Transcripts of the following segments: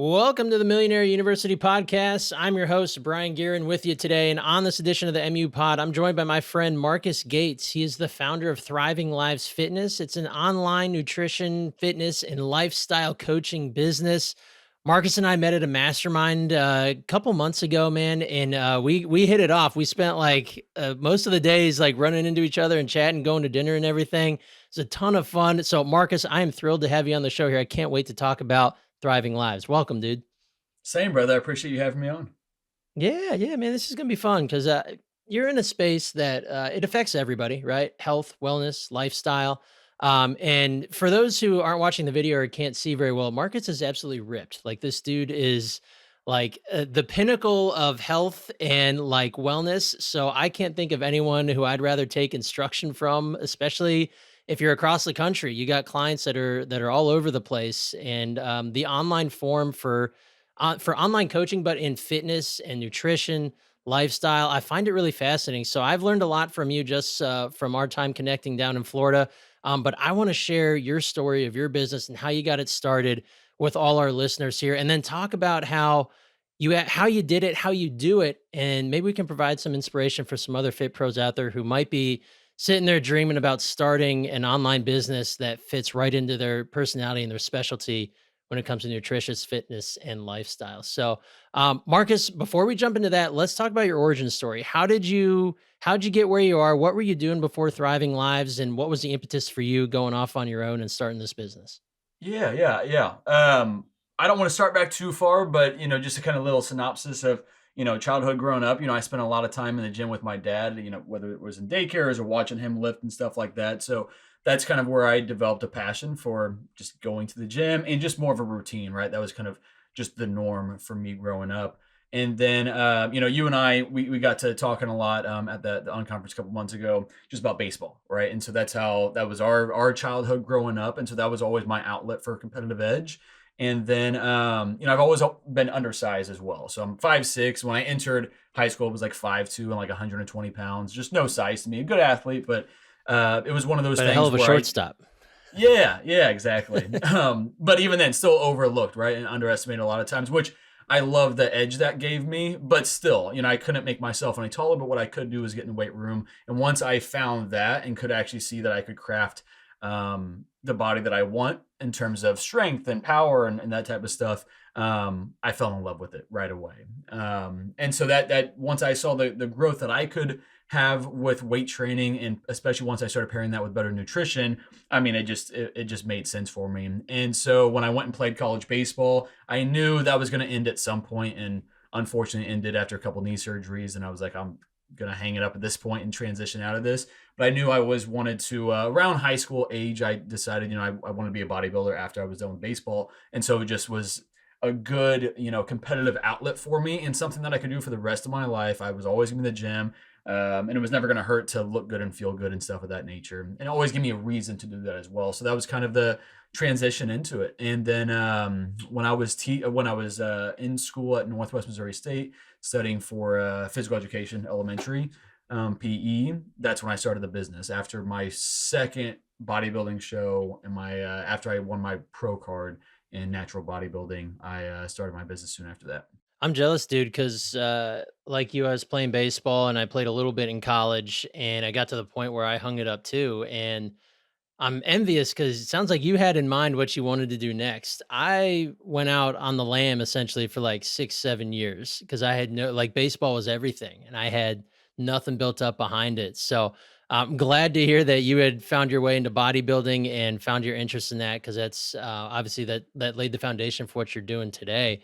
Welcome to the Millionaire University podcast. I'm your host, Brian Guerin, with you today. And on this edition of the MU Pod, I'm joined by my friend Marcus Gates. He is the founder of Thriving Lives Fitness. It's an online nutrition, fitness, and lifestyle coaching business. Marcus and I met at a mastermind a couple months ago, man, and we hit it off. We spent most of the days like running into each other and chatting, going to dinner and everything. It's a ton of fun. So, Marcus, I am thrilled to have you on the show here. I can't wait to talk about Thriving Lives. Welcome, dude. Same, brother. I appreciate you having me on. Yeah, man. This is gonna be fun because you're in a space that it affects everybody, right? Health, wellness, lifestyle. And for those who aren't watching the video or can't see very well, Marcus is absolutely ripped. Like this dude is like the pinnacle of health and like wellness. So I can't think of anyone who I'd rather take instruction from, especially if you're across the country. You got clients that are all over the place, and the online form for online coaching, but in fitness and nutrition, lifestyle. I find it really fascinating. So I've learned a lot from you just from our time connecting down in Florida. But I want to share your story of your business and how you got it started with all our listeners here, and then talk about how you did it, how you do it, and maybe we can provide some inspiration for some other fit pros out there who might be sitting there dreaming about starting an online business that fits right into their personality and their specialty when it comes to nutritious fitness and lifestyle. So, Marcus, before we jump into that, let's talk about your origin story. How'd you get where you are? What were you doing before Thriving Lives, and what was the impetus for you going off on your own and starting this business? Yeah. I don't want to start back too far, but just a kind of little synopsis of childhood growing up. I spent a lot of time in the gym with my dad. Whether it was in daycares or watching him lift and stuff like that. So that's kind of where I developed a passion for just going to the gym and just more of a routine, right? That was kind of just the norm for me growing up. And then, you and I, we got to talking a lot at the unconference a couple months ago, just about baseball, right? And so that was our childhood growing up, and so that was always my outlet for competitive edge. And then, I've always been undersized as well. So I'm 5'6". When I entered high school, I was like 5'2" and like 120 pounds. Just no size to me. A good athlete, but it was one of those But a things hell of a where shortstop. yeah, exactly. But even then, still overlooked, right? And underestimated a lot of times, which I love the edge that gave me. But still, I couldn't make myself any taller. But what I could do was get in the weight room. And once I found that and could actually see that I could craft the body that I want in terms of strength and power and that type of stuff, I fell in love with it right away. And so that once I saw the growth that I could have with weight training, and especially once I started pairing that with better nutrition, I mean, it just made sense for me. And so when I went and played college baseball, I knew that was going to end at some point, and unfortunately ended after a couple knee surgeries. And I was like, I'm gonna hang it up at this point and transition out of this. But I knew I was wanted to around high school age. I decided, I wanted to be a bodybuilder after I was done with baseball, and so it just was a good, competitive outlet for me and something that I could do for the rest of my life. I was always in the gym. And it was never going to hurt to look good and feel good and stuff of that nature, and always give me a reason to do that as well. So that was kind of the transition into it. And then when I was in school at Northwest Missouri State studying for physical education, elementary PE, that's when I started the business. After my second bodybuilding show and my after I won my pro card in natural bodybuilding, I started my business soon after that. I'm jealous, dude, because like you, I was playing baseball and I played a little bit in college, and I got to the point where I hung it up too. And I'm envious because it sounds like you had in mind what you wanted to do next. I went out on the lam essentially for like 6, 7 years because I had no, like, baseball was everything and I had nothing built up behind it. So I'm glad to hear that you had found your way into bodybuilding and found your interest in that, because that's obviously that laid the foundation for what you're doing today.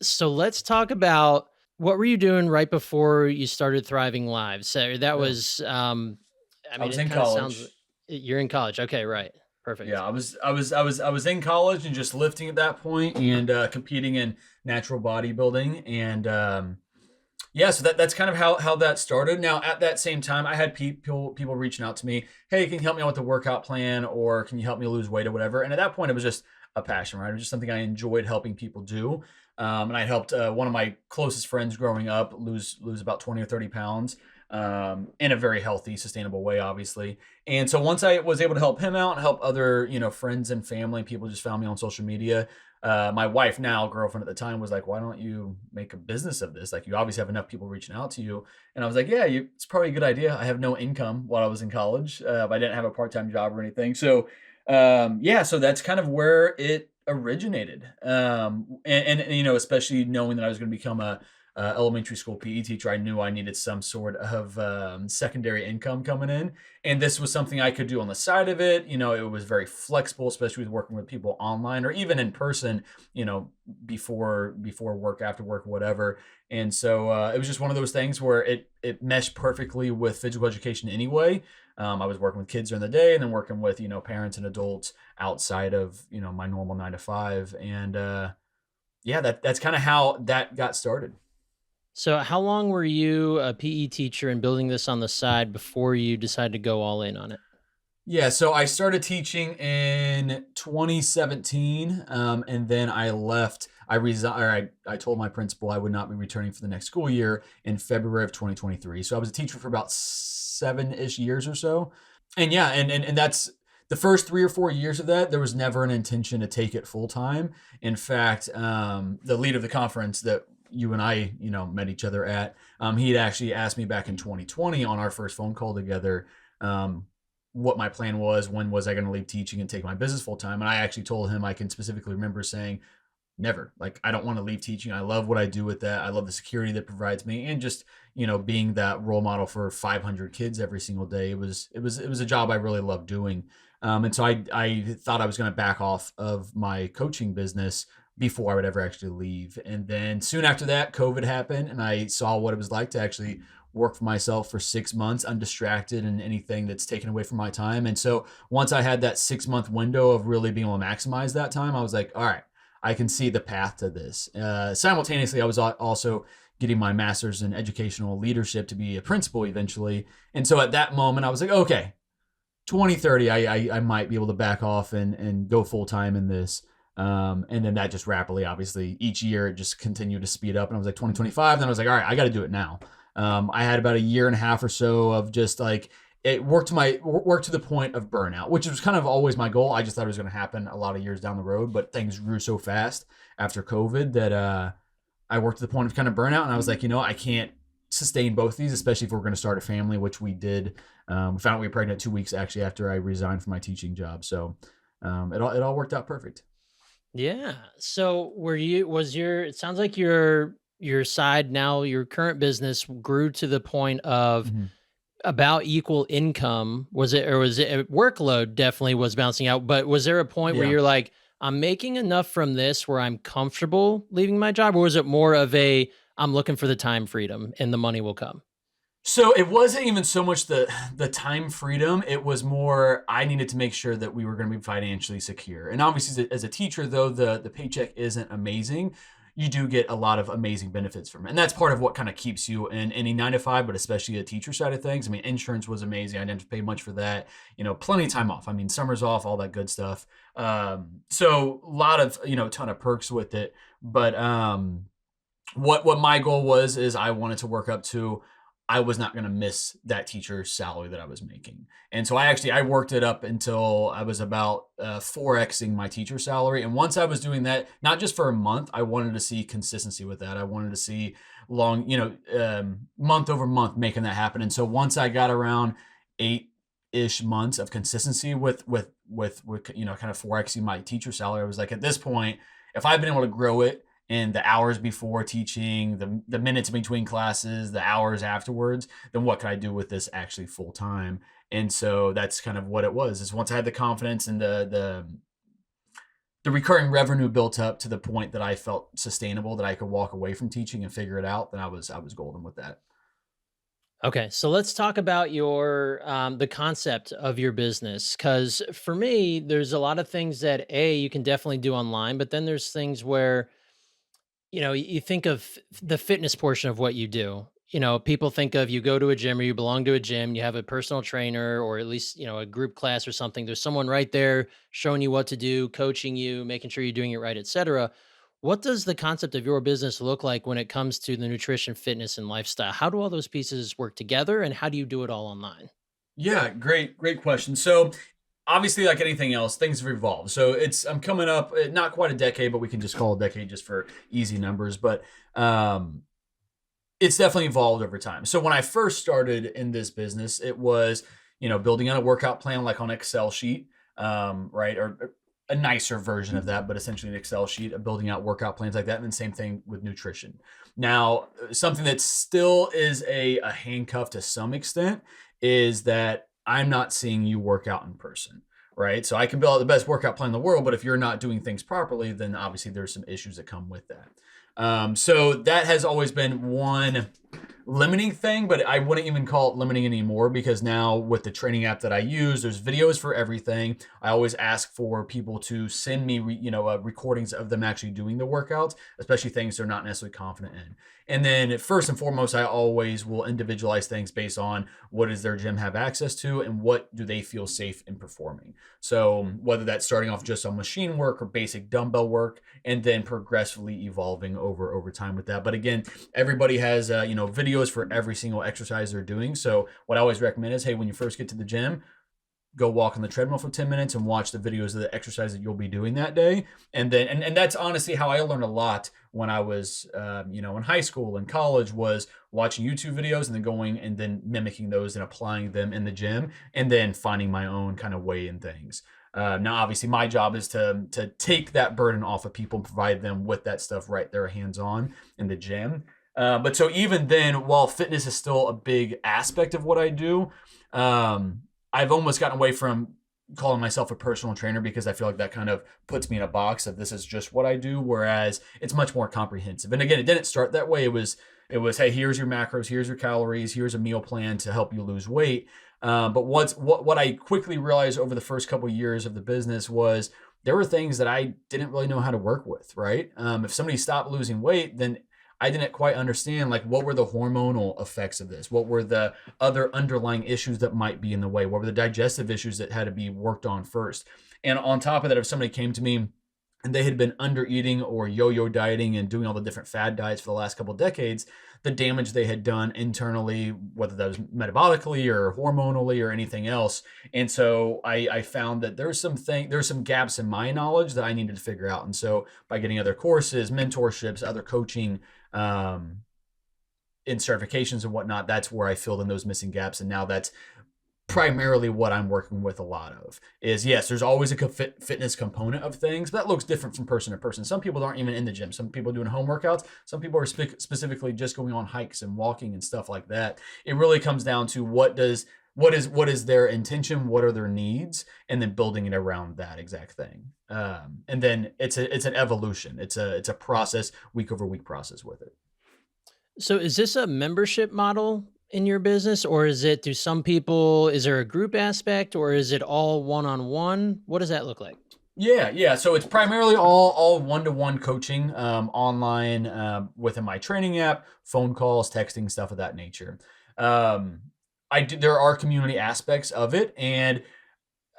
So let's talk about what were you doing right before you started Thriving Lives? So that Yeah. was, I I mean, was it in kind of sounds. college. You're in college. Okay, right. Yeah, Perfect. I was in college and just lifting at that point and competing in natural bodybuilding. And yeah, so that's kind of how that started. Now at that same time, I had people reaching out to me, hey, can you help me out with the workout plan, or can you help me lose weight or whatever? And at that point, it was just a passion, right? It was just something I enjoyed helping people do. And I helped one of my closest friends growing up lose about 20 or 30 pounds in a very healthy, sustainable way, obviously. And so once I was able to help him out, help other, friends and family, people just found me on social media. My wife, now girlfriend at the time, was like, "Why don't you make a business of this? Like, you obviously have enough people reaching out to you." And I was like, "Yeah, it's probably a good idea." I have no income while I was in college. I didn't have a part-time job or anything. So, yeah, so that's kind of where it originated. And, especially knowing that I was going to become a elementary school PE teacher, I knew I needed some sort of secondary income coming in, and this was something I could do on the side of it. It was very flexible, especially with working with people online or even in person. Before work, after work, whatever. And so it was just one of those things where it meshed perfectly with physical education anyway. I was working with kids during the day, and then working with parents and adults outside of my normal 9 to 5, and yeah, that's kind of how that got started. So, how long were you a PE teacher and building this on the side before you decided to go all in on it? Yeah, so I started teaching in 2017, and then I left. I resigned, or I told my principal I would not be returning for the next school year in February of 2023. So I was a teacher for about 7-ish years or so. And yeah, and that's the first 3 or 4 years of that. There was never an intention to take it full time. In fact, the lead of the conference that you and I, met each other at, he had actually asked me back in 2020 on our first phone call together. What my plan was, when was I going to leave teaching and take my business full time. And I actually told him, I can specifically remember saying, never. Like, I don't want to leave teaching. I love what I do with that. I love the security that provides me, and just being that role model for 500 kids every single day. It was a job I really loved doing. And so I thought I was going to back off of my coaching business before I would ever actually leave. And then soon after that, COVID happened, and I saw what it was like to actually work for myself for 6 months, undistracted and anything that's taken away from my time. And so once I had that 6 month window of really being able to maximize that time, I was like, all right, I can see the path to this. Simultaneously, I was also getting my master's in educational leadership to be a principal eventually. And so at that moment, I was like, okay, 2030, I might be able to back off and go full time in this. And then that just rapidly, obviously, each year it just continued to speed up. And I was like 2025. Then I was like, all right, I got to do it now. I had about a year and a half or so of just like, it worked to the point of burnout, which was kind of always my goal. I just thought it was going to happen a lot of years down the road, but things grew so fast after COVID that I worked to the point of kind of burnout. And I was like, I can't sustain both these, especially if we're going to start a family, which we did. We found out we were pregnant 2 weeks actually after I resigned from my teaching job. So it all worked out perfect. Yeah. So, it sounds like your side now, your current business grew to the point of Mhm. about equal income. Was it a workload definitely was balancing out, but was there a point where Yeah. you're like, I'm making enough from this where I'm comfortable leaving my job? Or was it more of I'm looking for the time freedom and the money will come? So it wasn't even so much the time freedom. It was more I needed to make sure that we were going to be financially secure. And obviously, as a teacher, though the paycheck isn't amazing, you do get a lot of amazing benefits from it, and that's part of what kind of keeps you in any 9 to 5, but especially a teacher side of things. I mean, insurance was amazing. I didn't have to pay much for that. Plenty of time off. I mean, summers off, all that good stuff. So a lot of ton of perks with it. But what my goal was is I wanted to work up to, I was not going to miss that teacher's salary that I was making. And so I worked it up until I was about 4xing my teacher salary. And once I was doing that, not just for a month, I wanted to see consistency with that. I wanted to see long, month over month making that happen. And so once I got around 8-ish months of consistency with kind of 4xing my teacher salary, I was like, at this point, if I've been able to grow it and the hours before teaching, the minutes between classes, the hours afterwards, then what can I do with this actually full time? And so that's kind of what it was. Is once I had the confidence and the recurring revenue built up to the point that I felt sustainable, that I could walk away from teaching and figure it out, then I was golden with that. Okay, so let's talk about your the concept of your business, because for me, there's a lot of things that you can definitely do online, but then there's things where you think of the fitness portion of what you do. People think of, you go to a gym or you belong to a gym, you have a personal trainer or at least, a group class or something. There's someone right there showing you what to do, coaching you, making sure you're doing it right, etc. What does the concept of your business look like when it comes to the nutrition, fitness, and lifestyle? How do all those pieces work together and how do you do it all online? Yeah, great question. So obviously, like anything else, things have evolved. So I'm coming up, not quite a decade, but we can just call it a decade just for easy numbers. But um, it's definitely evolved over time. So when I first started in this business, it was, building on a workout plan like on Excel sheet, right? Or a nicer version of that, but essentially an Excel sheet of building out workout plans like that. And then same thing with nutrition. Now, something that still is a handcuff to some extent is that I'm not seeing you work out in person. Right. So I can build out the best workout plan in the world, but if you're not doing things properly, then obviously there's some issues that come with that. So that has always been one limiting thing, but I wouldn't even call it limiting anymore because now with the training app that I use, there's videos for everything. I always ask for people to send me, recordings of them actually doing the workouts, especially things they're not necessarily confident in. And then first and foremost, I always will individualize things based on what does their gym have access to and what do they feel safe in performing. So whether that's starting off just on machine work or basic dumbbell work, and then progressively evolving over time with that. But again, everybody has videos for every single exercise they're doing. So what I always recommend is, hey, when you first get to the gym, go walk on the treadmill for 10 minutes and watch the videos of the exercise that you'll be doing that day. And then, and that's honestly how I learned a lot when I was, in high school and college, was watching YouTube videos and then going and then mimicking those and applying them in the gym and then finding my own kind of way in things. Now, obviously, my job is to take that burden off of people and provide them with that stuff right there, hands on in the gym. But so even then, while fitness is still a big aspect of what I do, I've almost gotten away from calling myself a personal trainer because I feel like that kind of puts me in a box of this is just what I do, whereas it's much more comprehensive. And again, it didn't start that way. It was, hey, here's your macros, here's your calories, here's a meal plan to help you lose weight. But what I quickly realized over the first couple of years of the business was there were things that I didn't really know how to work with, right? If somebody stopped losing weight, then I didn't quite understand, like, what were the hormonal effects of this? What were the other underlying issues that might be in the way? What were the digestive issues that had to be worked on first? And on top of that, if somebody came to me and they had been under eating or yo-yo dieting and doing all the different fad diets for the last couple of decades, the damage they had done internally, whether that was metabolically or hormonally or anything else. And so I found that there's some gaps in my knowledge that I needed to figure out. And so by getting other courses, mentorships, other coaching, in certifications and whatnot, that's where I filled in those missing gaps. And now that's primarily what I'm working with a lot of is, yes, there's always a fitness component of things, but that looks different from person to person. Some people aren't even in the gym. Some people are doing home workouts. Some people are specifically just going on hikes and walking and stuff like that. It really comes down to what is their intention, what are their needs, and then building it around that exact thing. And then it's an evolution. It's a process, week over week process with it. So is this a membership model in your business, or do some people, is there a group aspect, or is it all one-on-one? What does that look like? Yeah. So it's primarily all one-to-one coaching, online, within my training app, phone calls, texting, stuff of that nature. There are community aspects of it, and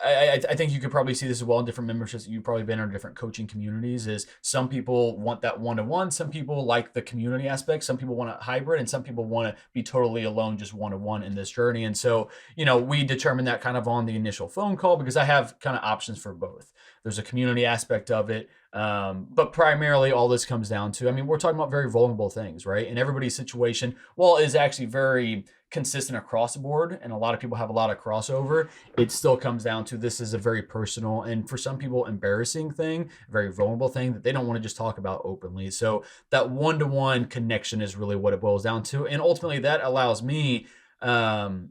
I think you could probably see this as well in different memberships that you've probably been in different coaching communities. Is some people want that one-to-one, some people like the community aspect, some people want a hybrid, and some people want to be totally alone, just one-to-one in this journey. And so, we determine that kind of on the initial phone call because I have kind of options for both. There's a community aspect of it, but primarily all this comes down to, we're talking about very vulnerable things, right? And everybody's situation, while is actually very consistent across the board, and a lot of people have a lot of crossover, it still comes down to this is a very personal and for some people embarrassing thing, a very vulnerable thing that they don't want to just talk about openly. So that one-to-one connection is really what it boils down to. And ultimately that allows me to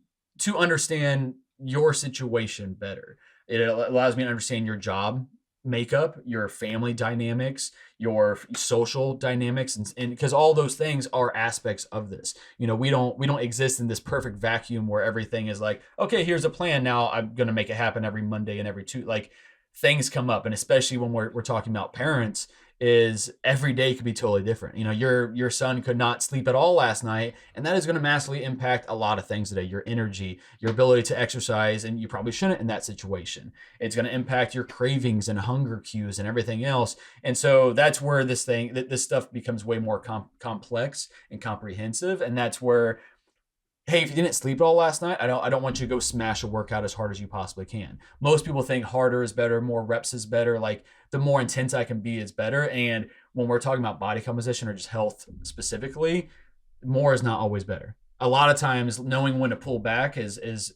understand your situation better. It allows me to understand your job makeup, your family dynamics, your social dynamics, and because all those things are aspects of this. We don't exist in this perfect vacuum where everything is like, okay, here's a plan. Now I'm going to make it happen every Monday and every Tuesday. Like, things come up, and especially when we're talking about parents, is every day could be totally different. Your son could not sleep at all last night, and that is going to massively impact a lot of things today. Your energy, your ability to exercise, and you probably shouldn't in that situation. It's going to impact your cravings and hunger cues and everything else. And so that's where this stuff becomes way more complex and comprehensive, and that's where hey, if you didn't sleep at all last night, I don't want you to go smash a workout as hard as you possibly can. Most people think harder is better, more reps is better. Like the more intense I can be is better. And when we're talking about body composition or just health specifically, more is not always better. A lot of times, knowing when to pull back is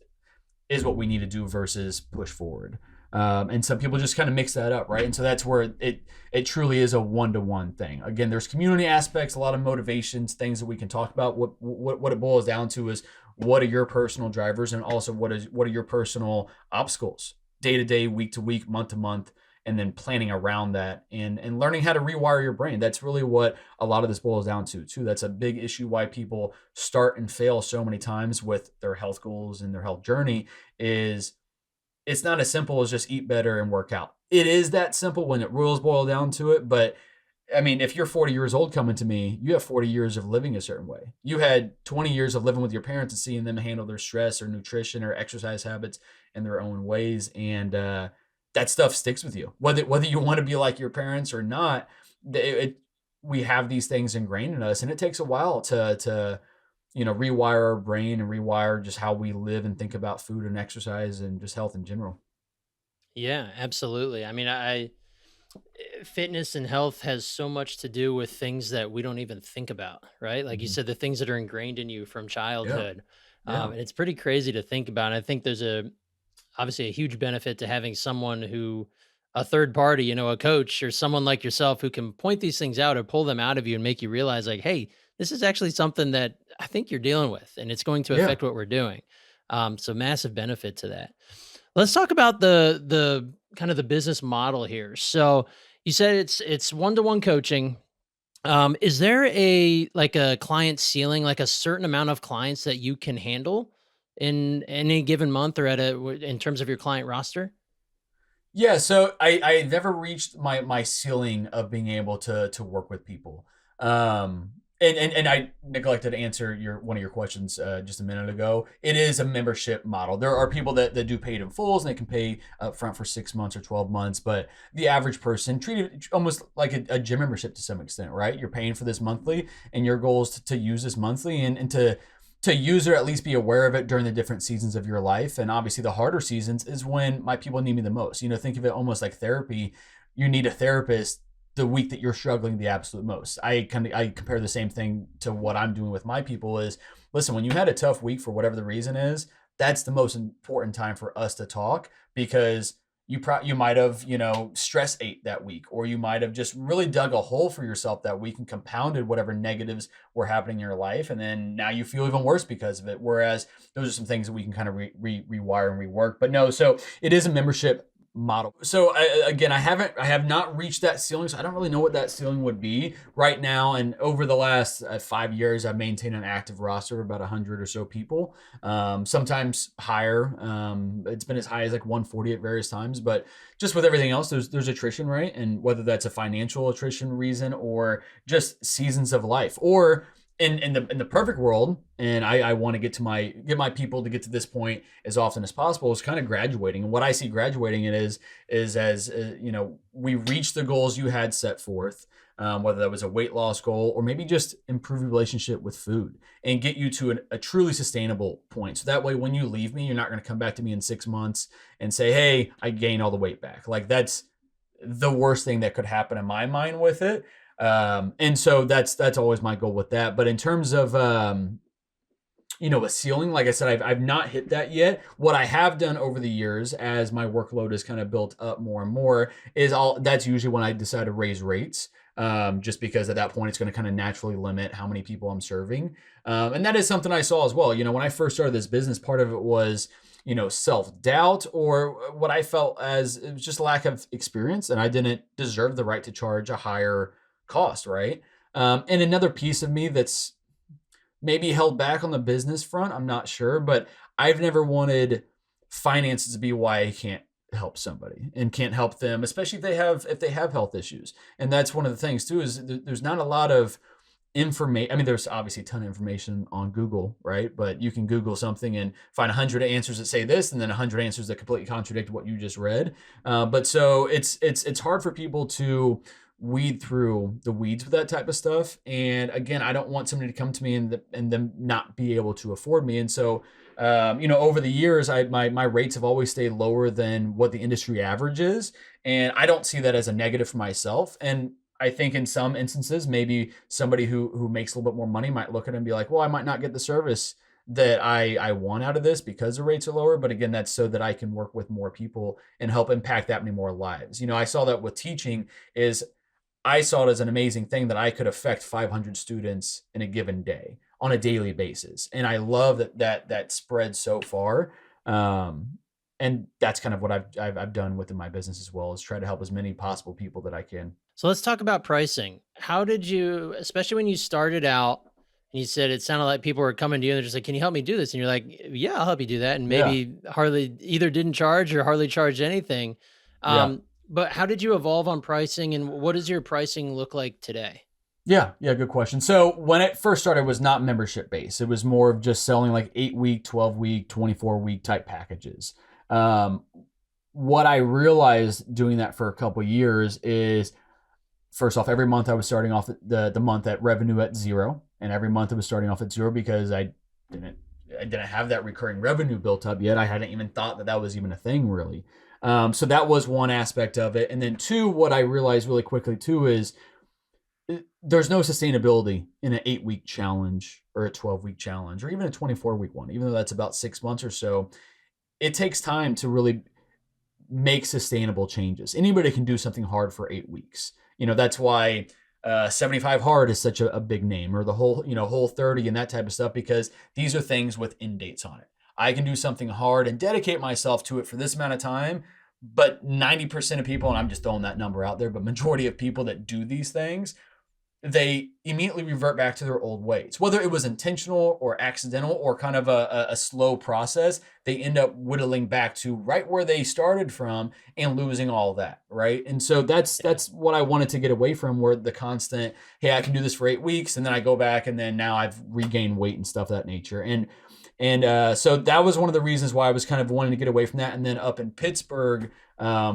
what we need to do versus push forward. And some people just kind of mix that up, right? And so that's where it truly is a one-to-one thing. Again, there's community aspects, a lot of motivations, things that we can talk about. What it boils down to is what are your personal drivers, and also what are your personal obstacles, day to day, week to week, month to month, and then planning around that and learning how to rewire your brain. That's really what a lot of this boils down to too. That's a big issue why people start and fail so many times with their health goals and their health journey is it's not as simple as just eat better and work out. It is that simple when it rules boil down to it. But I mean, if you're 40 years old coming to me, you have 40 years of living a certain way. You had 20 years of living with your parents and seeing them handle their stress or nutrition or exercise habits in their own ways. And that stuff sticks with you. Whether you want to be like your parents or not, we have these things ingrained in us. And it takes a while to rewire our brain and rewire just how we live and think about food and exercise and just health in general. Yeah, absolutely. I mean, fitness and health has so much to do with things that we don't even think about, right? Like you Mhm. said, the things that are ingrained in you from Yeah. childhood. Yeah. And it's pretty crazy to think about. And I think there's obviously a huge benefit to having someone a third party, a coach or someone like yourself who can point these things out or pull them out of you and make you realize like, hey, this is actually something that I think you're dealing with and it's going to Yeah. affect what we're doing. So massive benefit to that. Let's talk about the kind of the business model here. So you said it's one-to-one coaching. Is there a client ceiling, like a certain amount of clients that you can handle in any given month or in terms of your client roster? Yeah, so I never reached my ceiling of being able to work with people. And I neglected to answer your one of your questions just a minute ago. It is a membership model. There are people that do paid in fulls and they can pay up front for 6 months or 12 months, but the average person treated it almost like a gym membership to some extent, right? You're paying for this monthly, and your goal is to use this monthly and to use or at least be aware of it during the different seasons of your life. And obviously, the harder seasons is when my people need me the most. Think of it almost like therapy. You need a therapist the week that you're struggling the absolute most. I compare the same thing to what I'm doing with my people is listen, when you had a tough week for whatever the reason is, that's the most important time for us to talk because you might have stress ate that week, or you might have just really dug a hole for yourself that week and compounded whatever negatives were happening in your life, and then now you feel even worse because of it. Whereas those are some things that we can kind of rewire and rework. But no, so it is a membership model. So again, I have not reached that ceiling, so I don't really know what that ceiling would be right now. And over the last 5 years, I've maintained an active roster of about 100 or so people, sometimes higher. It's been as high as like 140 at various times, but just with everything else, there's attrition, right? And whether that's a financial attrition reason or just seasons of life, or in the perfect world, and I want to get my people to get to this point as often as possible, is kind of graduating. And what I see graduating it is as we reach the goals you had set forth, whether that was a weight loss goal or maybe just improve your relationship with food and get you to a truly sustainable point. So that way, when you leave me, you're not going to come back to me in 6 months and say, "Hey, I gained all the weight back." Like that's the worst thing that could happen in my mind with it. And so that's always my goal with that. But in terms of a ceiling, like I said, I've not hit that yet. What I have done over the years, as my workload has kind of built up more and more, is that's usually when I decide to raise rates. Just because at that point it's going to kind of naturally limit how many people I'm serving. And that is something I saw as well. When I first started this business, part of it was self-doubt, or what I felt as it was just lack of experience, and I didn't deserve the right to charge a higher cost, right? And another piece of me that's maybe held back on the business front, I'm not sure, but I've never wanted finances to be why I can't help somebody and can't help them, especially if they have health issues. And that's one of the things too, is there's not a lot of information. I mean, there's obviously a ton of information on Google, right? But you can Google something and find 100 answers that say this, and then 100 answers that completely contradict what you just read. But so it's hard for people to weed through the weeds with that type of stuff. And again, I don't want somebody to come to me and them not be able to afford me. And so, over the years, my rates have always stayed lower than what the industry average is, and I don't see that as a negative for myself. And I think in some instances, maybe somebody who makes a little bit more money might look at it and be like, well, I might not get the service that I want out of this because the rates are lower. But again, that's so that I can work with more people and help impact that many more lives. I saw that with teaching is I saw it as an amazing thing that I could affect 500 students in a given day on a daily basis. And I love that spread so far. And that's kind of what I've done within my business as well, is try to help as many possible people that I can. So let's talk about pricing. How did you, especially when you started out and you said it sounded like people were coming to you and they're just like, can you help me do this? And you're like, yeah, I'll help you do that. And Yeah. maybe hardly either didn't charge or hardly charged anything. Yeah. But how did you evolve on pricing and what does your pricing look like today? Yeah, yeah, good question. So when it first started, it was not membership based. It was more of just selling like 8-week, 12-week, 24-week type packages. Um, what I realized doing that for a couple of years is, first off, every month I was starting off the month at revenue at zero, and every month it was starting off at zero because didn't I didn't have that recurring revenue built up yet. I hadn't even thought that that was even a thing really. So that was one aspect of it, and then two, what I realized really quickly too is there's no sustainability in an 8-week challenge or a 12-week challenge or even a 24-week one, even though that's about 6 months or so. It takes time to really make sustainable changes. Anybody can do something hard for 8 weeks. That's why 75 hard is such a big name, or the whole 30 and that type of stuff, because these are things with end dates on it. I can do something hard and dedicate myself to it for this amount of time, but 90% of people, and I'm just throwing that number out there, but majority of people that do these things, they immediately revert back to their old ways. Whether it was intentional or accidental or kind of a slow process, they end up whittling back to right where they started from and losing all that, right? And so that's what I wanted to get away from, where the constant, hey, I can do this for 8 weeks, and then I go back, and then now I've regained weight and stuff of that nature. And so that was one of the reasons why I was kind of wanting to get away from that. And then up in Pittsburgh,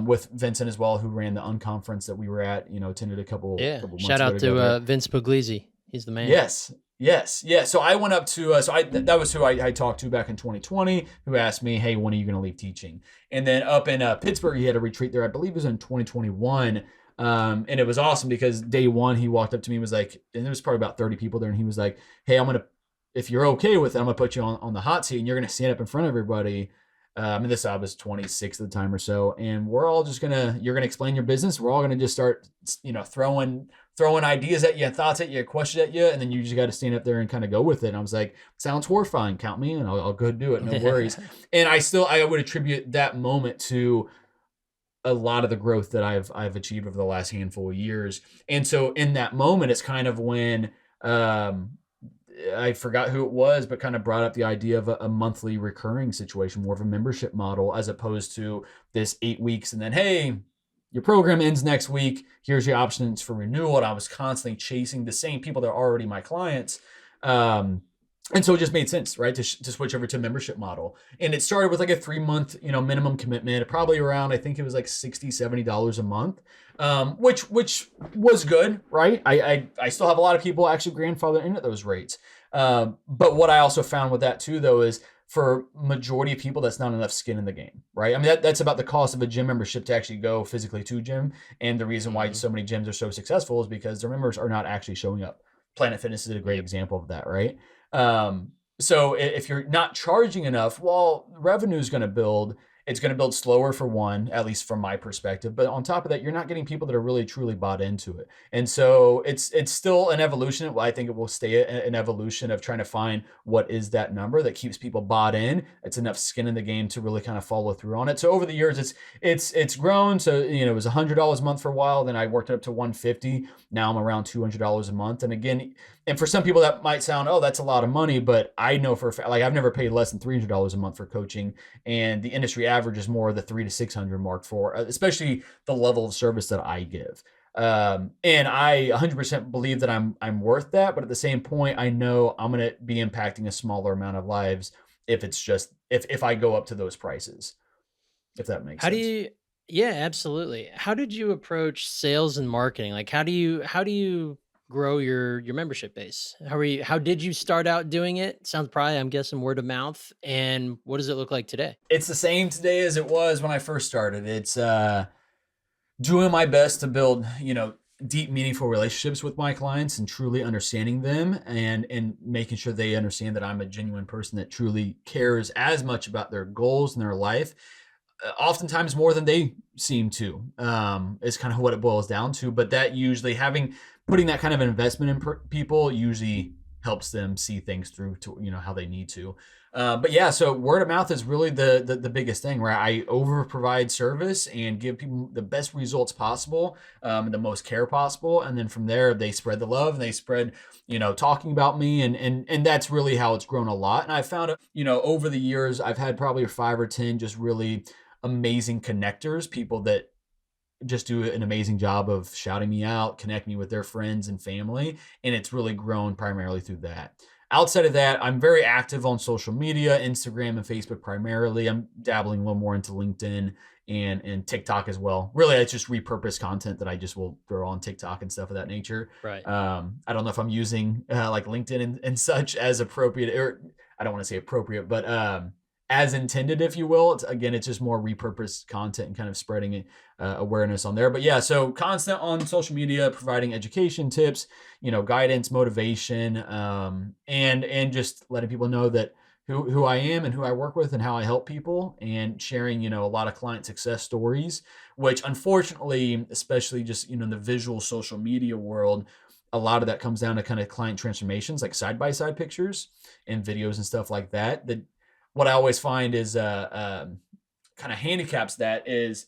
with Vincent as well, who ran the unconference that we were at, attended a Yeah. couple months Shout ago out together. to Vince Puglisi. He's the man. Yes, yes, yeah. So I went up to, that was who I talked to back in 2020, who asked me, hey, when are you going to leave teaching? And then up in Pittsburgh, he had a retreat there. I believe it was in 2021. And it was awesome because day one, he walked up to me and was like, and there was probably about 30 people there. And he was like, hey, if you're okay with it, I'm gonna put you on the hot seat and you're gonna stand up in front of everybody. And this I was 26 at the time or so, and we're all just you're gonna explain your business. We're all gonna just start, throwing ideas at you, thoughts at you, questions at you, and then you just got to stand up there and kind of go with it. And I was like, sounds horrifying. Count me in. I'll go do it. No worries. And I would attribute that moment to a lot of the growth that I've achieved over the last handful of years. And so in that moment, it's kind of when I forgot who it was, but kind of brought up the idea of a monthly recurring situation, more of a membership model, as opposed to this 8 weeks and then, hey, your program ends next week. Here's your options for renewal. And I was constantly chasing the same people that are already my clients. And so it just made sense, right, to switch over to a membership model. And it started with like a 3-month, minimum commitment, probably around, I think it was like $60, $70 a month, which was good, right? I still have a lot of people actually grandfather in at those rates. But what I also found with that too, though, is for majority of people, that's not enough skin in the game, right? I mean, that's about the cost of a gym membership to actually go physically to gym. And the reason why so many gyms are so successful is because their members are not actually showing up. Planet Fitness is a great example of that, right? So if you're not charging enough, well, revenue is going to build. It's going to build slower for one, at least from my perspective. But on top of that, you're not getting people that are really truly bought into it. And so it's still an evolution. I think it will stay an evolution of trying to find what is that number that keeps people bought in. It's enough skin in the game to really kind of follow through on it. So over the years, it's grown. So it was $100 a month for a while. Then I worked it up to $150. Now I'm around $200 a month. And again, and for some people that might sound, oh, that's a lot of money, but I know for a fact, like I've never paid less than $300 a month for coaching, and the industry average is more the $300 to $600 mark for, especially the level of service that I give. And I 100% believe that I'm worth that, but at the same point, I know I'm going to be impacting a smaller amount of lives if it's just if I go up to those prices, if that makes How do sense. you Yeah, absolutely. How did you approach sales and marketing? Like how do you grow your membership base? How did you start out doing it? Sounds probably, I'm guessing, word of mouth. And what does it look like today? It's the same today as it was when I first started. It's doing my best to build, deep, meaningful relationships with my clients and truly understanding them, and making sure they understand that I'm a genuine person that truly cares as much about their goals in their life, oftentimes more than they seem to, is kind of what it boils down to. But that usually putting that kind of investment in people usually helps them see things through to how they need to. But yeah, so word of mouth is really the biggest thing, where I over provide service and give people the best results possible, the most care possible, and then from there they spread the love and they spread talking about me, and that's really how it's grown a lot. And I found it, over the years I've had probably 5 or 10 just really amazing connectors, people that just do an amazing job of shouting me out, connect me with their friends and family. And it's really grown primarily through that. Outside of that, I'm very active on social media, Instagram and Facebook primarily. I'm dabbling a little more into LinkedIn and TikTok as well. Really, it's just repurposed content that I just will throw on TikTok and stuff of that nature. Right. I don't know if I'm using like LinkedIn and such as appropriate, or I don't want to say appropriate, but as intended, if you will. It's just more repurposed content and kind of spreading awareness on there. But yeah, so constant on social media, providing education tips, guidance, motivation, and just letting people know that who I am and who I work with and how I help people, and sharing a lot of client success stories, which unfortunately, especially just in the visual social media world, a lot of that comes down to kind of client transformations, like side by side pictures and videos and stuff like that. That what I always find is kind of handicaps that is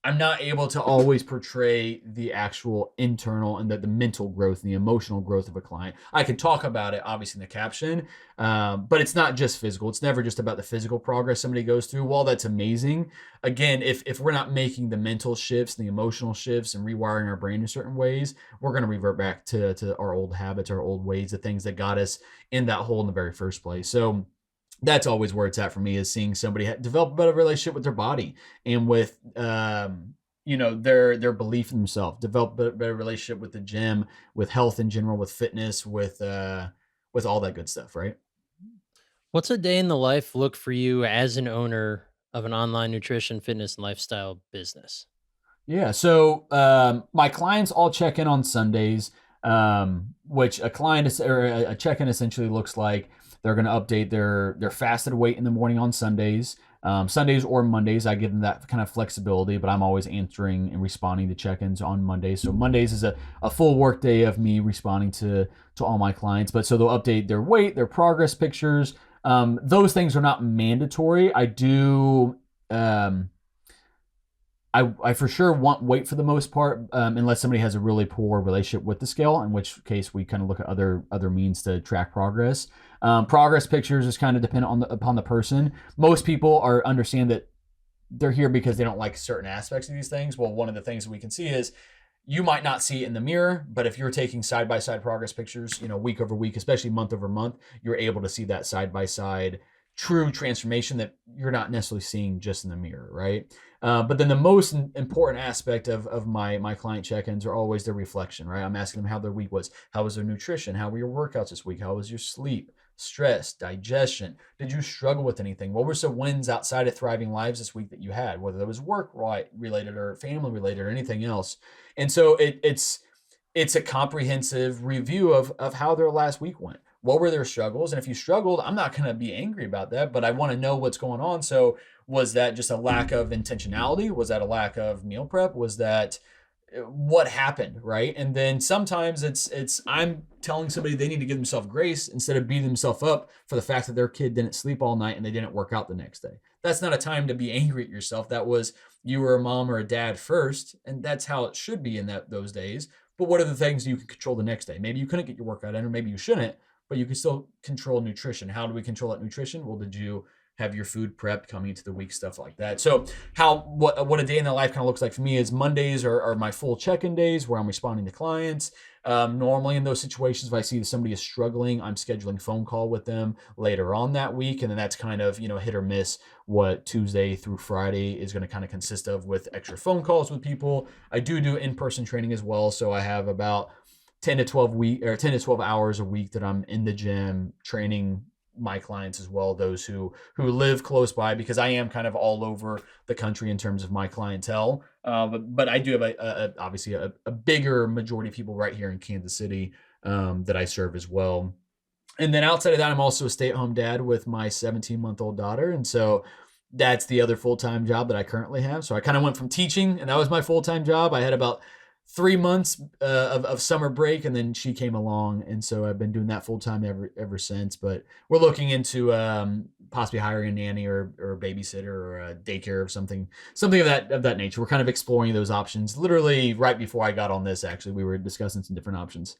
I'm not able to always portray the actual internal and the mental growth and the emotional growth of a client. I can talk about it obviously in the caption, but it's not just physical. It's never just about the physical progress somebody goes through. While that's amazing, again, if we're not making the mental shifts, the emotional shifts, and rewiring our brain in certain ways, we're going to revert back to our old habits, our old ways, the things that got us in that hole in the very first place. So that's always where it's at for me, is seeing somebody develop a better relationship with their body and with their belief in themselves, develop a better relationship with the gym, with health in general, with fitness, with all that good stuff, right? What's a day in the life look for you as an owner of an online nutrition, fitness, and lifestyle business? Yeah. So my clients all check in on Sundays, which a client is, or a check-in essentially looks like they're going to update their fasted weight in the morning on Sundays. Sundays or Mondays, I give them that kind of flexibility, but I'm always answering and responding to check-ins on Mondays. So Mondays is a full work day of me responding to all my clients. But so they'll update their weight, their progress pictures. Those things are not mandatory. I do. I for sure want weight for the most part, unless somebody has a really poor relationship with the scale, in which case we kind of look at other means to track progress. Progress pictures is kind of dependent upon the person. Most people understand that they're here because they don't like certain aspects of these things. Well, one of the things that we can see is you might not see it in the mirror, but if you're taking side by side progress pictures, week over week, especially month over month, you're able to see that side by side true transformation that you're not necessarily seeing just in the mirror, right? But then the most important aspect of my client check-ins are always their reflection, right? I'm asking them how their week was. How was their nutrition? How were your workouts this week? How was your sleep, stress, digestion? Did you struggle with anything? What were some wins outside of thriving lives this week that you had, whether that was work related or family related or anything else? And so it's a comprehensive review of how their last week went. What were their struggles? And if you struggled, I'm not going to be angry about that, but I want to know what's going on. So was that just a lack of intentionality? Was that a lack of meal prep? Was that what happened, right? And then sometimes it's I'm telling somebody they need to give themselves grace instead of beating themselves up for the fact that their kid didn't sleep all night and they didn't work out the next day. That's not a time to be angry at yourself. That was, you were a mom or a dad first, and that's how it should be in those days. But what are the things you can control the next day? Maybe you couldn't get your workout in, or maybe you shouldn't, but you can still control nutrition. How do we control that nutrition? Well, did you have your food prepped coming into the week, stuff like that. So how what a day in the life kind of looks like for me is Mondays are my full check-in days where I'm responding to clients. Normally in those situations, if I see that somebody is struggling, I'm scheduling phone call with them later on that week, and then that's kind of hit or miss what Tuesday through Friday is going to kind of consist of with extra phone calls with people. I do in-person training as well, so I have about 10 to 12 hours a week that I'm in the gym training my clients as well, those who live close by, because I am kind of all over the country in terms of my clientele. But I do have obviously a bigger majority of people right here in Kansas City that I serve as well. And then outside of that, I'm also a stay-at-home dad with my 17-month-old daughter, and so that's the other full-time job that I currently have. So I kind of went from teaching, and that was my full-time job. I had about 3 months of summer break, and then she came along, and so I've been doing that full time ever since. But we're looking into possibly hiring a nanny or a babysitter or a daycare or something of that nature. We're kind of exploring those options. Literally right before I got on this, actually, we were discussing some different options.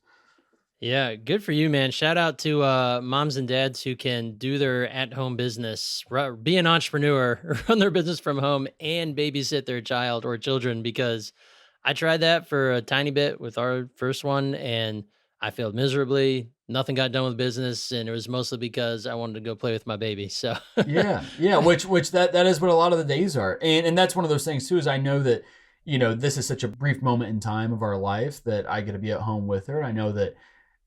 Yeah, good for you, man. Shout out to moms and dads who can do their at-home business, be an entrepreneur, run their business from home, and babysit their child or children. Because I tried that for a tiny bit with our first one, and I failed miserably. Nothing got done with business, and it was mostly because I wanted to go play with my baby. So, Yeah, yeah, which that is what a lot of the days are, and that's one of those things too. Is I know that this is such a brief moment in time of our life that I get to be at home with her. I know that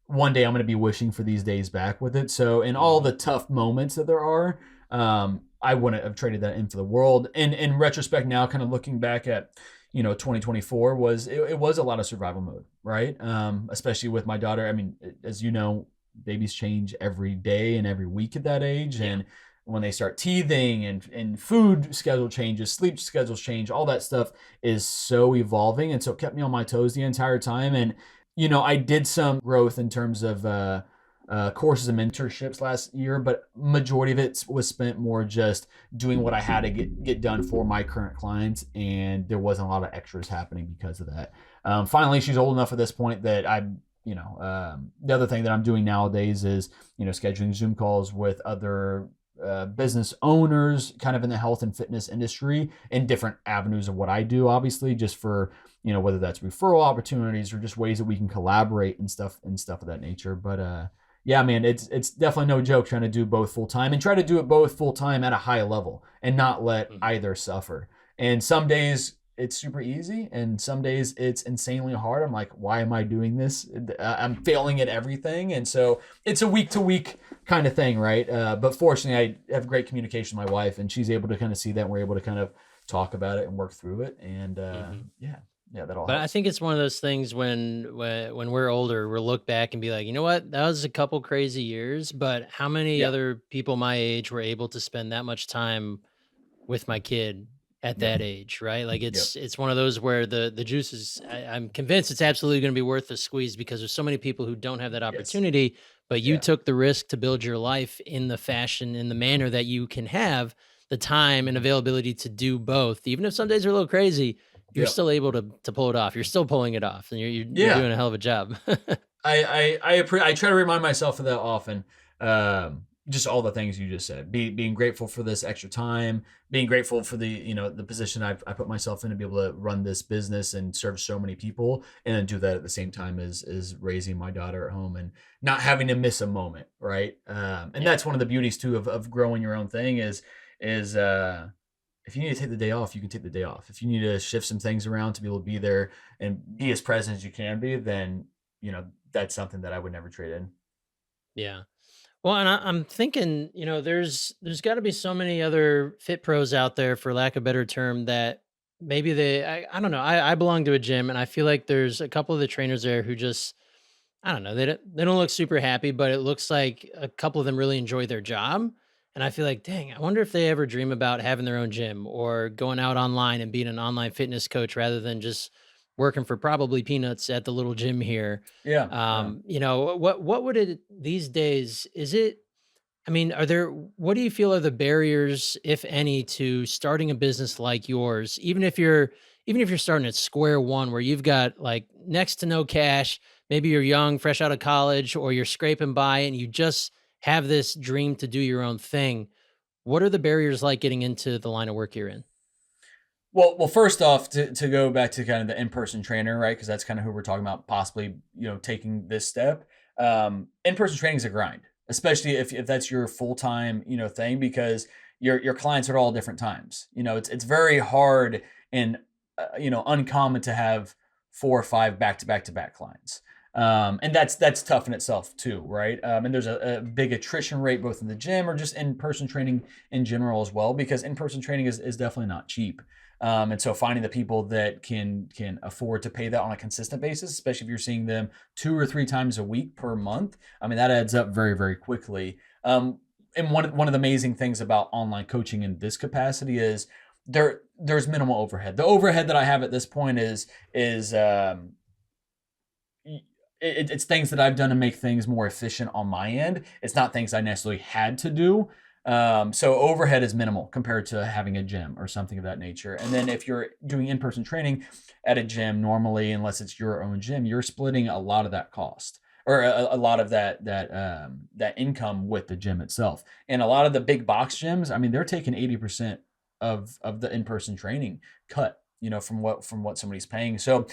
one day I'm going to be wishing for these days back with it. So in all Mhm. the tough moments that there are, I wouldn't have traded that in for the world. And in retrospect, now kind of looking back at 2024 it was a lot of survival mode, right? Especially with my daughter. I mean, as you know, babies change every day and every week at that age, Yeah. and when they start teething and food schedule changes, sleep schedules change, all that stuff is so evolving, and so it kept me on my toes the entire time. And I did some growth in terms of courses and mentorships last year, but majority of it was spent more just doing what I had to get done for my current clients, and there wasn't a lot of extras happening because of that. Finally, she's old enough at this point that the other thing that I'm doing nowadays is scheduling Zoom calls with other business owners kind of in the health and fitness industry in different avenues of what I do, obviously, just for whether that's referral opportunities or just ways that we can collaborate and stuff of that nature. But yeah, man, it's definitely no joke trying to do both full time and try to do it both full time at a high level and not let Mhm. either suffer. And some days it's super easy, and some days it's insanely hard. I'm like, why am I doing this? I'm failing at everything, and so it's a week to week kind of thing, right? But fortunately, I have great communication with my wife, and she's able to kind of see that, and we're able to kind of talk about it and work through it. And Mhm. yeah, yeah, that all But I helps. think it's one of those things when we're older, we'll look back and be like, you know what, that was a couple crazy years, but how many Yeah, other people my age were able to spend that much time with my kid at yep, that age, right? Like yep, it's one of those where the juice is. I'm convinced it's absolutely going to be worth the squeeze because there's so many people who don't have that yes, opportunity. But you yeah, took the risk to build your life in the fashion, in the manner that you can have the time and mhm, availability to do both. Even if some days are a little crazy, you're yep, still able to pull it off. You're still pulling it off, and you're yeah. doing a hell of a job. I try to remind myself of that often. Just all the things you just said. Being grateful for this extra time, being grateful for the position I put myself in to be able to run this business and serve so many people, and then do that at the same time as raising my daughter at home and not having to miss a moment, right? And Yeah. that's one of the beauties too of growing your own thing is if you need to take the day off, you can take the day off. If you need to shift some things around to be able to be there and be as present as you can be, then that's something that I would never trade in. Yeah. Well, and I'm thinking, there's got to be so many other fit pros out there, for lack of a better term, that maybe I don't know. I belong to a gym, and I feel like there's a couple of the trainers there who just, I don't know, they don't look super happy, but it looks like a couple of them really enjoy their job. And I feel like, dang, I wonder if they ever dream about having their own gym or going out online and being an online fitness coach rather than just working for probably peanuts at the little gym here. Yeah, yeah, What would it these days? Is it I mean, what do you feel are the barriers, if any, to starting a business like yours? Even if you're starting at square one where you've got like next to no cash, maybe you're young, fresh out of college, or you're scraping by and you just have this dream to do your own thing. What are the barriers like getting into the line of work you're in? Well, first off, to go back to kind of the in-person trainer, right? Because that's kind of who we're talking about, possibly, taking this step. In-person training is a grind, especially if that's your full-time, thing, because your clients are at all different times. It's very hard and uncommon to have 4 or 5 back-to-back-to-back clients. And that's tough in itself too, right? And there's a big attrition rate both in the gym or just in-person training in general as well, because in-person training is definitely not cheap. And so finding the people that can afford to pay that on a consistent basis, especially if you're seeing them 2 or 3 times a week per month, I mean that adds up very, very quickly. And one of the amazing things about online coaching in this capacity is there's minimal overhead. The overhead that I have at this point is it's things that I've done to make things more efficient on my end. It's not things I necessarily had to do. So overhead is minimal compared to having a gym or something of that nature. And then if you're doing in-person training at a gym, normally, unless it's your own gym, you're splitting a lot of that cost or a lot of that income with the gym itself. And a lot of the big box gyms, I mean, they're taking 80% of the in-person training cut, from what somebody's paying. So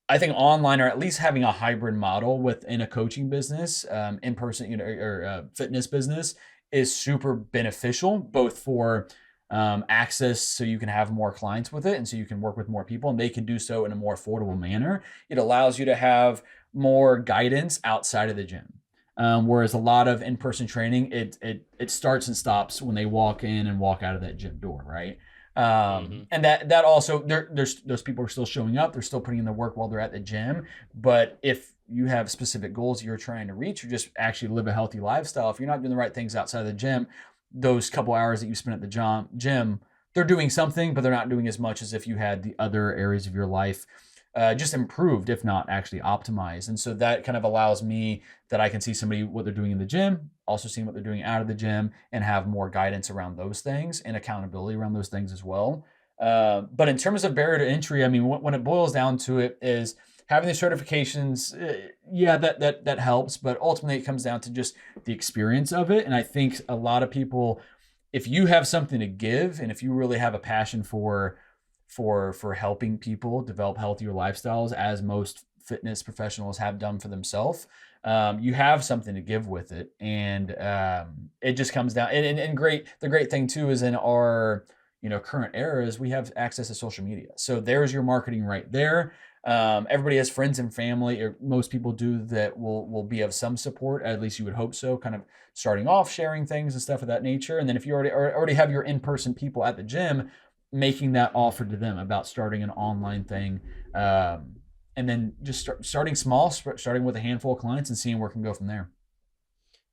I think online, or at least having a hybrid model within a coaching business, in person, or fitness business, is super beneficial, both for access, so you can have more clients with it, and so you can work with more people, and they can do so in a more affordable manner. It allows you to have more guidance outside of the gym. Whereas a lot of in-person training, it starts and stops when they walk in and walk out of that gym door, right? Mhm. And that also there's those people are still showing up, they're still putting in the work while they're at the gym. But if you have specific goals you're trying to reach, or just actually live a healthy lifestyle, if you're not doing the right things outside of the gym, those couple hours that you spend at the gym, they're doing something, but they're not doing as much as if you had the other areas of your life just improved, if not actually optimized. And so that kind of allows me that I can see somebody what they're doing in the gym, also seeing what they're doing out of the gym, and have more guidance around those things and accountability around those things as well. But in terms of barrier to entry, I mean, when it boils down to it, is having the certifications. Yeah, that helps, but ultimately it comes down to just the experience of it. And I think a lot of people, if you have something to give, and if you really have a passion for helping people develop healthier lifestyles, as most fitness professionals have done for themselves, you have something to give with it. And it just comes down, and great, the great thing too is in our current era is we have access to social media, so there's your marketing right there. Everybody has friends and family, or most people do, that will be of some support, at least you would hope so, kind of starting off sharing things and stuff of that nature. And then if you already have your in-person people at the gym, making that offer to them about starting an online thing, and then just starting small, starting with a handful of clients and seeing where it can go from there.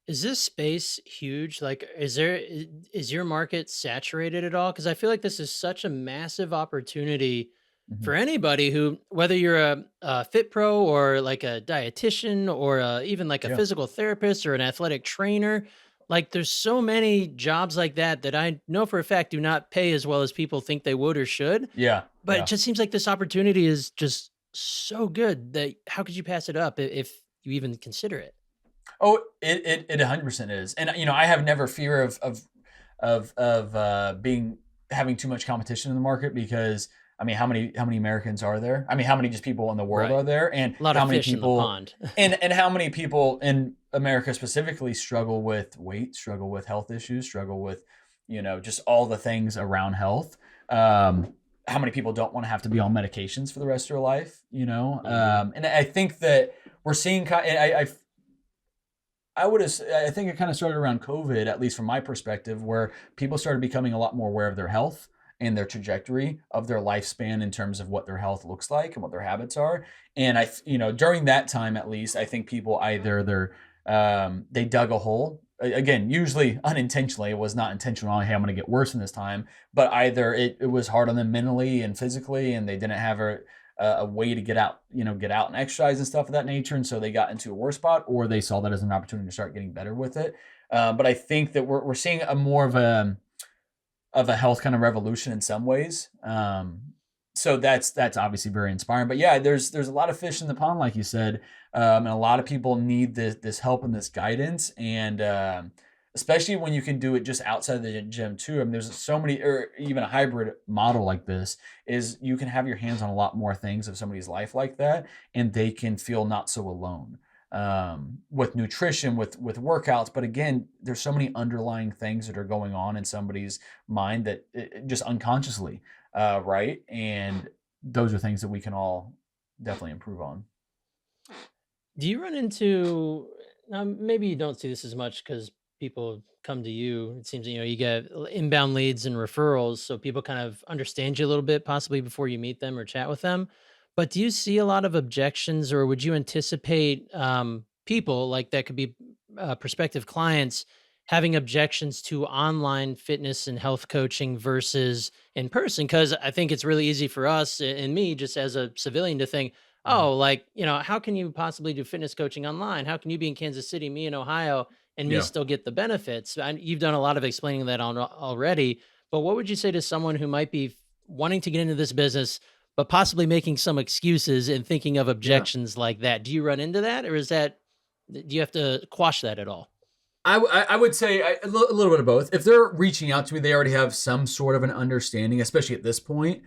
Is this space huge? Like, is your market saturated at all? Because I feel like this is such a massive opportunity Mhm. for anybody who, whether you're a fit pro or like a dietitian or even like a Yeah. physical therapist or an athletic trainer. Like, there's so many jobs like that I know for a fact do not pay as well as people think they would or should. Yeah. But it Yeah. just seems like this opportunity is just so good that how could you pass it up if you even consider it? Oh, it 100% is. And I have never fear of being having too much competition in the market, because I mean, how many Americans are there? I mean, how many just people in the world Right. are there? And A lot of how many fish in the people pond. and how many people in America specifically struggle with weight, struggle with health issues, struggle with, just all the things around health. How many people don't want to have to be on medications for the rest of their life, Mhm. And I think that we're seeing I think it kind of started around COVID, at least from my perspective, where people started becoming a lot more aware of their health and their trajectory of their lifespan in terms of what their health looks like and what their habits are. And during that time, at least, I think people either they dug a hole. Again, usually unintentionally. It was not intentional. Hey, I'm going to get worse in this time, but either it was hard on them mentally and physically, and they didn't have a way to get out and exercise and stuff of that nature. And so they got into a worse spot, or they saw that as an opportunity to start getting better with it. But I think that we're seeing a more of a health kind of revolution in some ways. So that's obviously very inspiring. But yeah, there's a lot of fish in the pond, like you said, and a lot of people need this help and this guidance. And especially when you can do it just outside of the gym too. I mean, there's so many, or even a hybrid model like this, is you can have your hands on a lot more things of somebody's life like that, and they can feel not so alone with nutrition, with workouts. But again, there's so many underlying things that are going on in somebody's mind that just unconsciously, right? And those are things that we can all definitely improve on. Do you run into maybe you don't see this as much because people come to you. It seems you get inbound leads and referrals, so people kind of understand you a little bit, possibly before you meet them or chat with them. But do you see a lot of objections, or would you anticipate people like that could be prospective clients having objections to online fitness and health coaching versus in person? Because I think it's really easy for us and me, just as a civilian, to think, Mhm. oh, like, how can you possibly do fitness coaching online? How can you be in Kansas City, me in Ohio, and me Yeah. still get the benefits? You've done a lot of explaining that on already, but what would you say to someone who might be wanting to get into this business, but possibly making some excuses and thinking of Yeah. objections like that? Do you run into that, or is that, do you have to quash that at all? I would say a little bit of both. If they're reaching out to me, they already have some sort of an understanding, especially at this point,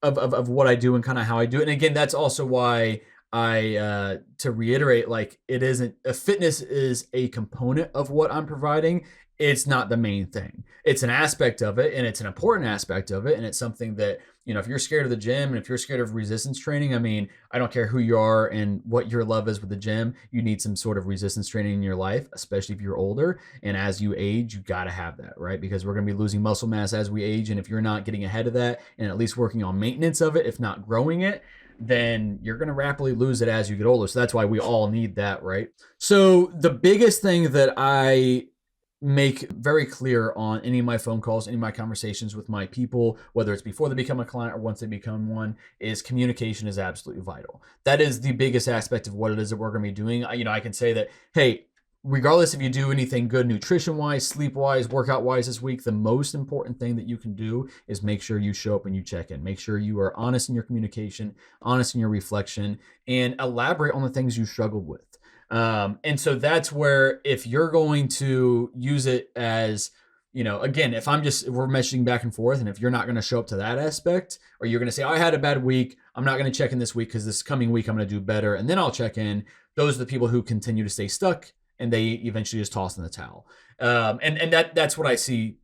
of what I do and kind of how I do it. And again, that's also why to reiterate, like, it isn't a fitness is a component of what I'm providing. It's not the main thing. It's an aspect of it, and it's an important aspect of it. And it's something that, if you're scared of the gym and if you're scared of resistance training, I mean, I don't care who you are and what your love is with the gym, you need some sort of resistance training in your life, especially if you're older. And as you age, you got to have that, right? Because we're going to be losing muscle mass as we age. And if you're not getting ahead of that and at least working on maintenance of it, if not growing it, then you're going to rapidly lose it as you get older. So that's why we all need that, right? So the biggest thing that I make very clear on any of my phone calls, any of my conversations with my people, whether it's before they become a client or once they become one, is communication is absolutely vital. That is the biggest aspect of what it is that we're going to be doing. I can say that, hey, regardless if you do anything good nutrition wise, sleep wise, workout wise this week, the most important thing that you can do is make sure you show up and you check in. Make sure you are honest in your communication, honest in your reflection, and elaborate on the things you struggled with. And so that's where, if you're going to use it as, again, if we're messaging back and forth, and if you're not going to show up to that aspect, or you're going to say, oh, I had a bad week, I'm not going to check in this week because this coming week I'm going to do better, and then I'll check in. Those are the people who continue to stay stuck, and they eventually just toss in the towel. And that's what I see.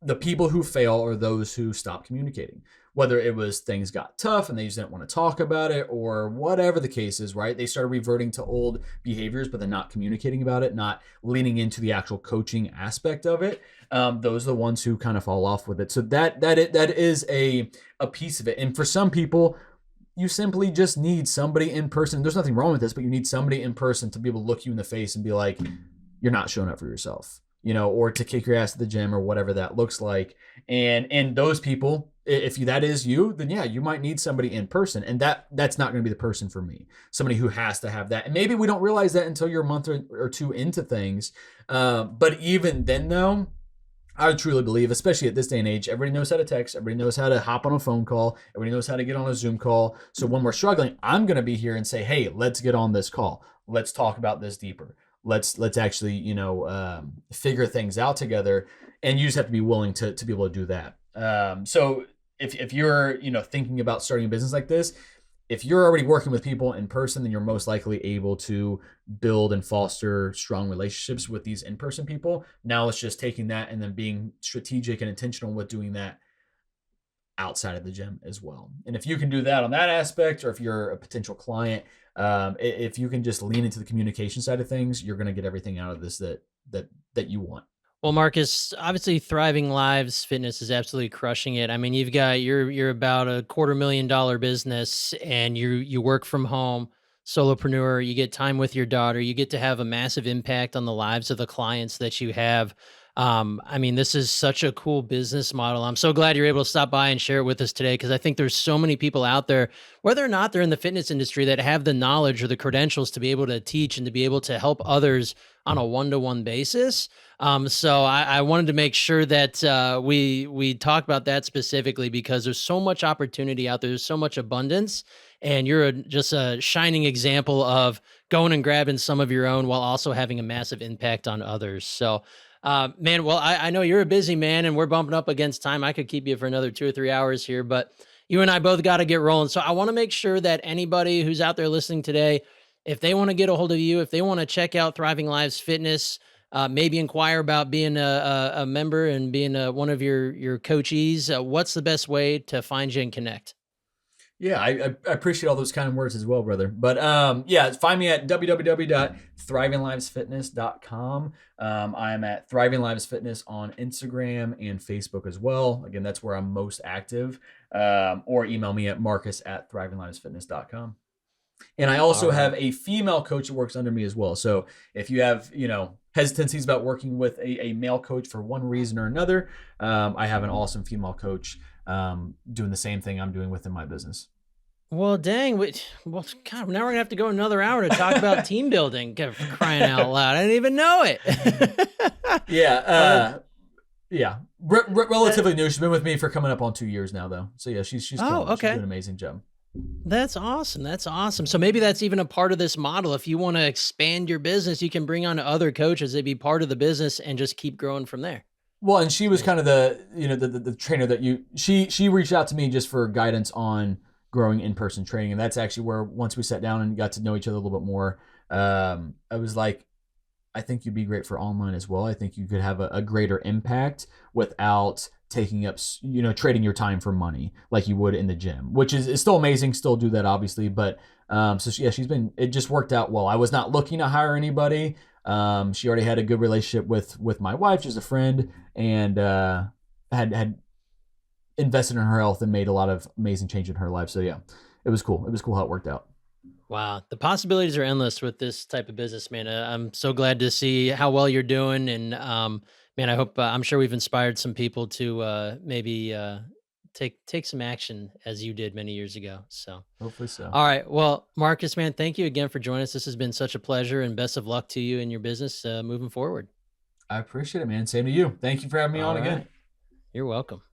The people who fail are those who stop communicating, whether it was things got tough and they just didn't want to talk about it, or whatever the case is, right? They started reverting to old behaviors, but they're not communicating about it, not leaning into the actual coaching aspect of it. Those are the ones who kind of fall off with it. So that is a piece of it. And for some people, you simply just need somebody in person. There's nothing wrong with this, but you need somebody in person to be able to look you in the face and be like, you're not showing up for yourself, or to kick your ass at the gym or whatever that looks like. And those people, if that is you, then yeah, you might need somebody in person, and that's not going to be the person for me. Somebody who has to have that, and maybe we don't realize that until you're a month or two into things. But even then, though, I truly believe, especially at this day and age, everybody knows how to text, everybody knows how to hop on a phone call, everybody knows how to get on a Zoom call. So when we're struggling, I'm going to be here and say, hey, let's get on this call. Let's talk about this deeper. Let's actually, figure things out together. And you just have to be willing to be able to do that. So if you're, thinking about starting a business like this, if you're already working with people in person, then you're most likely able to build and foster strong relationships with these in-person people. Now it's just taking that and then being strategic and intentional with doing that outside of the gym as well. And if you can do that on that aspect, or if you're a potential client, if you can just lean into the communication side of things, you're going to get everything out of this that you want. Well, Marcus, obviously Thriving Lives Fitness is absolutely crushing it. I mean, you're about a $250,000 business, and you work from home, solopreneur, you get time with your daughter, you get to have a massive impact on the lives of the clients that you have. I mean, this is such a cool business model. I'm so glad you're able to stop by and share it with us today, because I think there's so many people out there, whether or not they're in the fitness industry, that have the knowledge or the credentials to be able to teach and to be able to help others on a one-to-one basis. So I wanted to make sure that we talk about that specifically, because there's so much opportunity out there. There's so much abundance, and you're just a shining example of going and grabbing some of your own while also having a massive impact on others. So, man, well, I know you're a busy man, and we're bumping up against time. I could keep you for another 2 or 3 hours here, but you and I both got to get rolling. So I want to make sure that anybody who's out there listening today, if they want to get a hold of you, if they want to check out Thriving Lives Fitness, maybe inquire about being a member and being one of your coachees, what's the best way to find you and connect? Yeah, I appreciate all those kind of words as well, brother. But yeah, find me at www.thrivinglivesfitness.com. I'm at Thriving Lives Fitness on Instagram and Facebook as well. Again, that's where I'm most active. Or email me at marcus@thrivinglivesfitness.com. And I All also right. have a female coach that works under me as well. So if you have, hesitancies about working with a male coach for one reason or another, I have an awesome female coach doing the same thing I'm doing within my business. Well, dang. Well, God, now we're gonna have to go another hour to talk about team building. God, for crying out loud! I didn't even know it. Yeah, uh, yeah. that, Relatively new. She's been with me for coming up on 2 years now, though. So yeah, she's killing oh, it. She's doing okay. an amazing job. That's awesome. That's awesome. So maybe that's even a part of this model. If you want to expand your business, you can bring on other coaches. They'd be part of the business and just keep growing from there. Well, and she was Nice. kind of the trainer that she reached out to me just for guidance on growing in person training, and that's actually where once we sat down and got to know each other a little bit more, I was like, I think you'd be great for online as well. I think you could have a greater impact without taking up, trading your time for money like you would in the gym, which is still amazing. Still do that, obviously. But yeah, it just worked out well. I was not looking to hire anybody. She already had a good relationship with my wife, just a friend, and had invested in her health and made a lot of amazing change in her life. So yeah, it was cool. It was cool how it worked out. Wow, the possibilities are endless with this type of business, man. I'm so glad to see how well you're doing, and man, I hope I'm sure we've inspired some people to maybe take some action as you did many years ago. So, Hopefully so. all right, well, Marcus, man, thank you again for joining us. This has been such a pleasure, and best of luck to you and your business moving forward. I appreciate it, man. Same to you. Thank you for having me on All again. right, you're welcome.